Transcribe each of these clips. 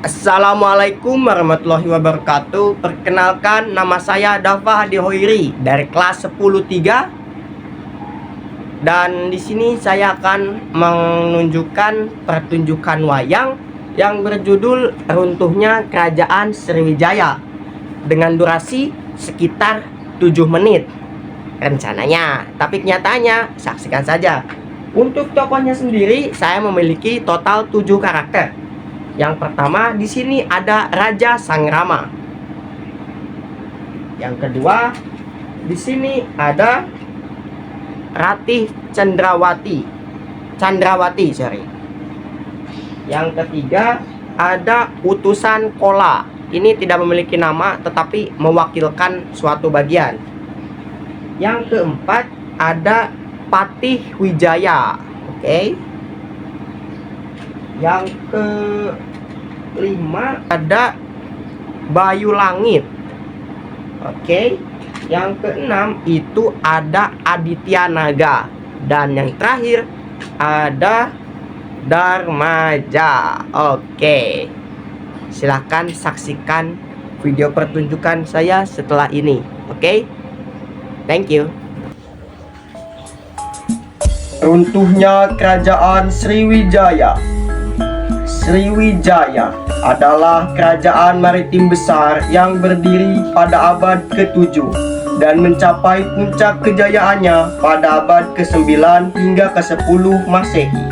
Assalamualaikum warahmatullahi wabarakatuh. Perkenalkan, nama saya Dafa Hadi Hoiri dari kelas 10-3. Dan di sini saya akan menunjukkan pertunjukan wayang yang berjudul Runtuhnya Kerajaan Sriwijaya dengan durasi sekitar 7 menit rencananya, tapi kenyataannya saksikan saja. Untuk tokohnya sendiri saya memiliki total 7 karakter. Yang pertama di sini ada Raja Sangrama. Yang kedua di sini ada Ratih Chandrawati, sorry. Yang ketiga ada Utusan Kola. Ini tidak memiliki nama tetapi mewakilkan suatu bagian. Yang keempat ada Patih Wijaya. Oke. Yang kelima ada Bayu Langit. Oke. Yang keenam itu ada Aditya Naga. Dan yang terakhir ada Darmaja. Oke. Silahkan saksikan video pertunjukan saya setelah ini. Oke. Thank you. Runtuhnya Kerajaan Sriwijaya. Sriwijaya adalah kerajaan maritim besar yang berdiri pada abad ke-7 dan mencapai puncak kejayaannya pada abad ke-9 hingga ke-10 Masehi.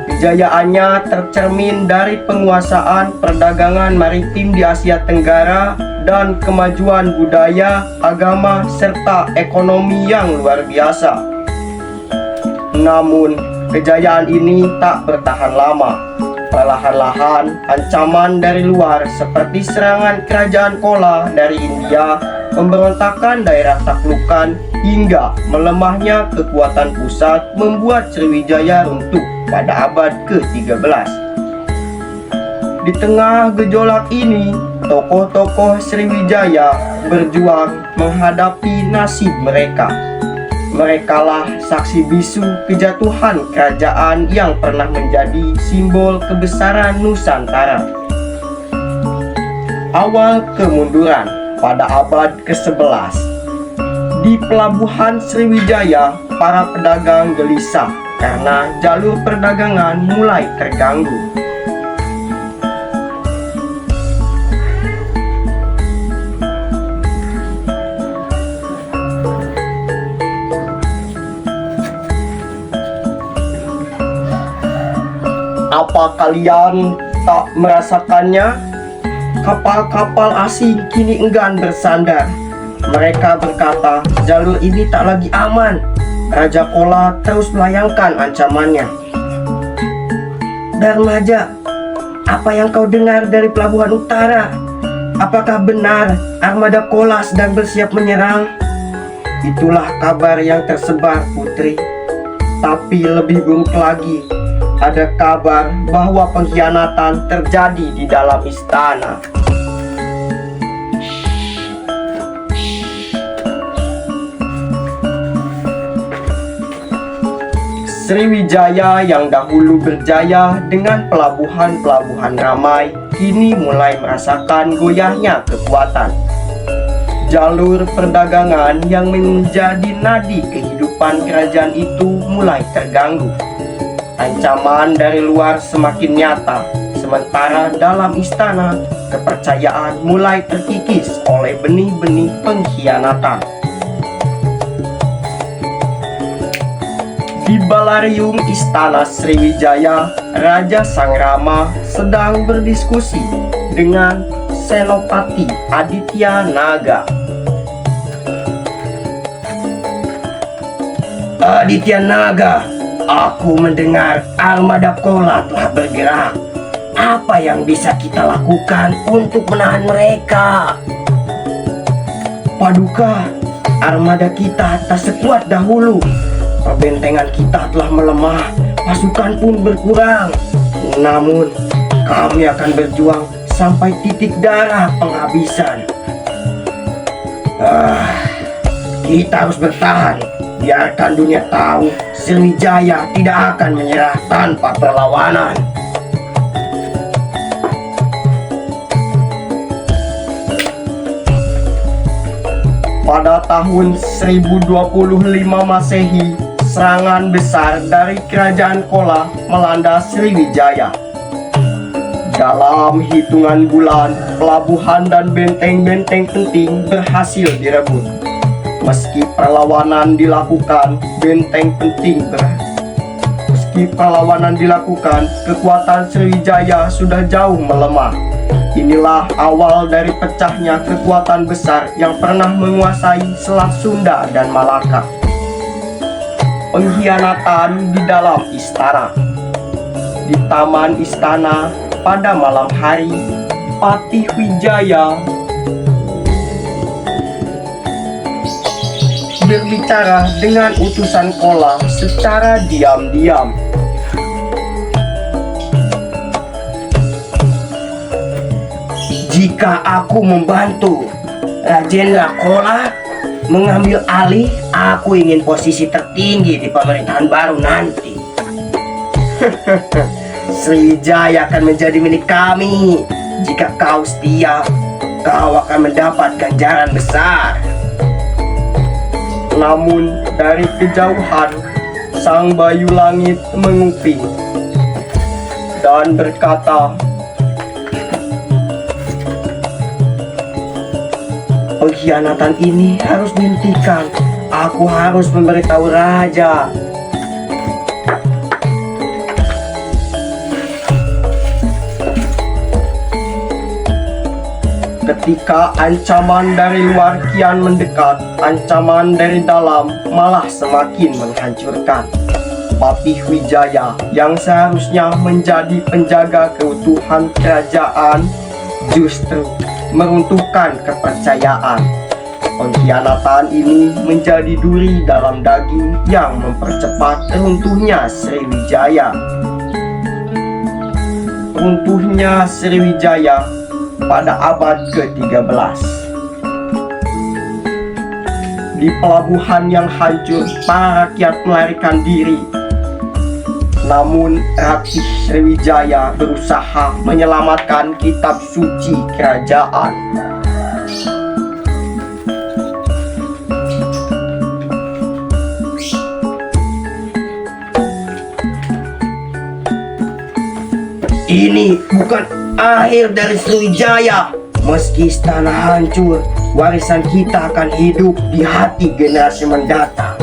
Kejayaannya tercermin dari penguasaan perdagangan maritim di Asia Tenggara dan kemajuan budaya, agama, serta ekonomi yang luar biasa. Namun, kejayaan ini tak bertahan lama. Perlahan-lahan, ancaman dari luar seperti serangan kerajaan Kola dari India, pemberontakan daerah taklukan, hingga melemahnya kekuatan pusat membuat Sriwijaya runtuh pada abad ke-13. Di tengah gejolak ini, tokoh-tokoh Sriwijaya berjuang menghadapi nasib mereka. Merekalah saksi bisu kejatuhan kerajaan yang pernah menjadi simbol kebesaran Nusantara. Awal kemunduran pada abad ke-11. Di pelabuhan Sriwijaya, para pedagang gelisah karena jalur perdagangan mulai terganggu. Apa kalian tak merasakannya? Kapal-kapal asing kini enggan bersandar. Mereka berkata, jalur ini tak lagi aman. Raja Kola terus melayangkan ancamannya. Darmaja, apa yang kau dengar dari pelabuhan utara? Apakah benar armada Kola sedang bersiap menyerang? Itulah kabar yang tersebar, Putri. Tapi lebih buruk lagi, ada kabar bahwa pengkhianatan terjadi di dalam istana. Sriwijaya yang dahulu berjaya dengan pelabuhan-pelabuhan ramai, kini mulai merasakan goyahnya kekuatan. Jalur perdagangan yang menjadi nadi kehidupan kerajaan itu mulai terganggu. Ancaman dari luar semakin nyata, sementara dalam istana kepercayaan mulai terkikis oleh benih-benih pengkhianatan. Di balarium istana Sriwijaya, Raja Sangrama sedang berdiskusi dengan Senopati Aditya Naga. Aditya Naga, aku mendengar armada Kola telah bergerak. Apa yang bisa kita lakukan untuk menahan mereka? Paduka, armada kita tak sekuat dahulu. Perbentengan kita telah melemah, pasukan pun berkurang. Namun, kami akan berjuang sampai titik darah penghabisan. Kita harus bertahan. Biarkan dunia tahu Sriwijaya tidak akan menyerah tanpa perlawanan. Pada tahun 1025 Masehi, serangan besar dari Kerajaan Kola melanda Sriwijaya. Dalam hitungan bulan, pelabuhan dan benteng-benteng penting berhasil direbut. Meski perlawanan dilakukan, kekuatan Sriwijaya sudah jauh melemah. Inilah awal dari pecahnya kekuatan besar yang pernah menguasai Selat Sunda dan Malaka. Pengkhianatan di dalam istana. Di taman istana pada malam hari, Patih Wijaya berbicara dengan utusan Kola secara diam-diam. Jika aku membantu Rajendra Kola mengambil alih, aku ingin posisi tertinggi di pemerintahan baru nanti. Sriwijaya akan menjadi milik kami. Jika kau setia, kau akan mendapat ganjaran besar. Namun dari kejauhan, Sang Bayu Langit menguping dan berkata, "Pengkhianatan ini harus dihentikan. Aku harus memberitahu raja." Ketika ancaman dari luar kian mendekat, ancaman dari dalam malah semakin menghancurkan. Patih Wijaya yang seharusnya menjadi penjaga keutuhan kerajaan justru meruntuhkan kepercayaan. Pengkhianatan ini menjadi duri dalam daging yang mempercepat runtuhnya Sriwijaya. Runtuhnya Sriwijaya pada abad ke-13. Di pelabuhan yang hancur, para rakyat melarikan diri. Namun Ratih Sriwijaya berusaha menyelamatkan kitab suci kerajaan. Ini bukan akhir dari Sriwijaya. Meski istana hancur, warisan kita akan hidup di hati generasi mendatang.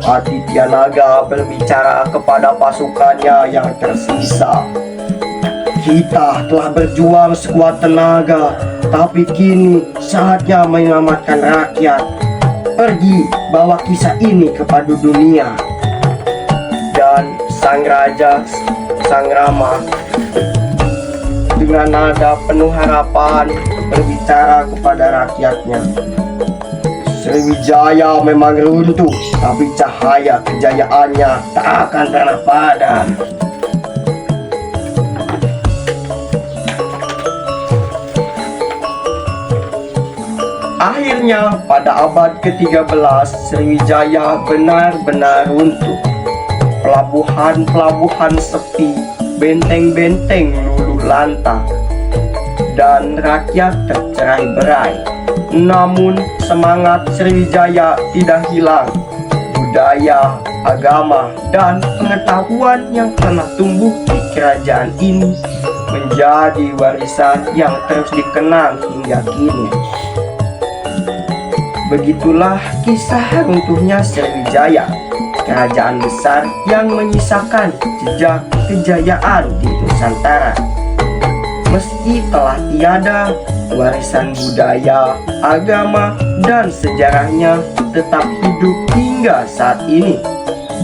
Aditya Naga berbicara kepada pasukannya yang tersisa. Kita telah berjuang sekuat tenaga, tapi kini saatnya menyelamatkan rakyat. Pergi bawa kisah ini kepada dunia. Dan sang raja, Sang Rama, dengan nada penuh harapan berbicara kepada rakyatnya. Sriwijaya memang runtuh, tapi cahaya kejayaannya tak akan pernah padam. Akhirnya pada abad ke-13 Sriwijaya benar-benar runtuh. Pelabuhan-pelabuhan sepi, benteng-benteng luluh lantang, dan rakyat tercerai-berai. Namun semangat Sriwijaya tidak hilang. Budaya, agama, dan pengetahuan yang telah tumbuh di kerajaan ini menjadi warisan yang terus dikenang hingga kini. Begitulah kisah runtuhnya Sriwijaya, kerajaan besar yang menyisakan jejak kejayaan di Nusantara. Meski telah tiada, warisan budaya, agama, dan sejarahnya tetap hidup hingga saat ini.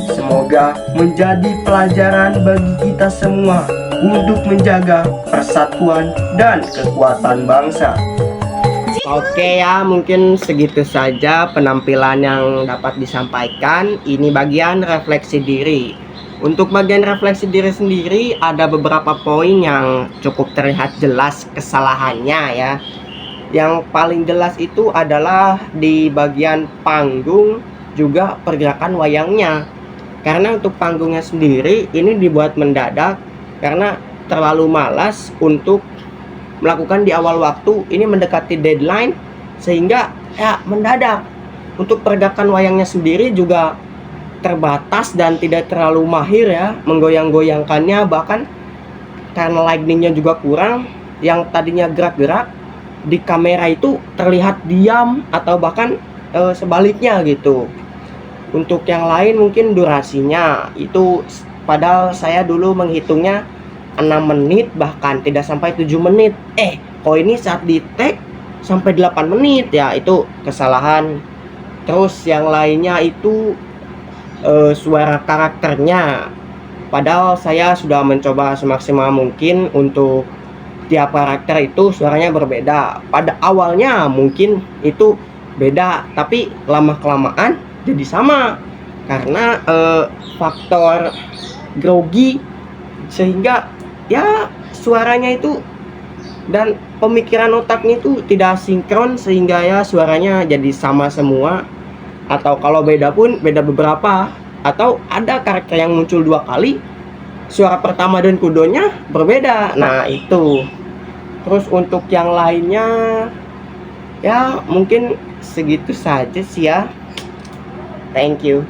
Semoga menjadi pelajaran bagi kita semua untuk menjaga persatuan dan kekuatan bangsa. Oke ya, mungkin segitu saja penampilan yang dapat disampaikan. Ini bagian refleksi diri. Untuk bagian refleksi diri sendiri ada beberapa poin yang cukup terlihat jelas kesalahannya ya. Yang paling jelas itu adalah di bagian panggung juga pergerakan wayangnya. Karena untuk panggungnya sendiri ini dibuat mendadak karena terlalu malas untuk melakukan di awal waktu. Ini mendekati deadline, sehingga ya mendadak. Untuk pergerakan wayangnya sendiri juga terbatas dan tidak terlalu mahir ya menggoyang-goyangkannya, bahkan karena lightingnya juga kurang, yang tadinya gerak-gerak di kamera itu terlihat diam atau bahkan sebaliknya gitu. Untuk yang lain mungkin durasinya itu, padahal saya dulu menghitungnya 6 menit bahkan tidak sampai 7 menit. Kok ini saat di tag sampai 8 menit ya, itu kesalahan. Terus yang lainnya itu suara karakternya. Padahal saya sudah mencoba semaksimal mungkin untuk tiap karakter itu suaranya berbeda. Pada awalnya mungkin itu beda, tapi lama-kelamaan jadi sama karena faktor grogi, sehingga ya suaranya itu dan pemikiran otaknya itu tidak sinkron, sehingga ya suaranya jadi sama semua. Atau kalau beda pun beda beberapa, atau ada karakter yang muncul 2 kali, suara pertama dan keduanya berbeda. Nah itu. Terus untuk yang lainnya ya mungkin segitu saja sih ya. Thank you.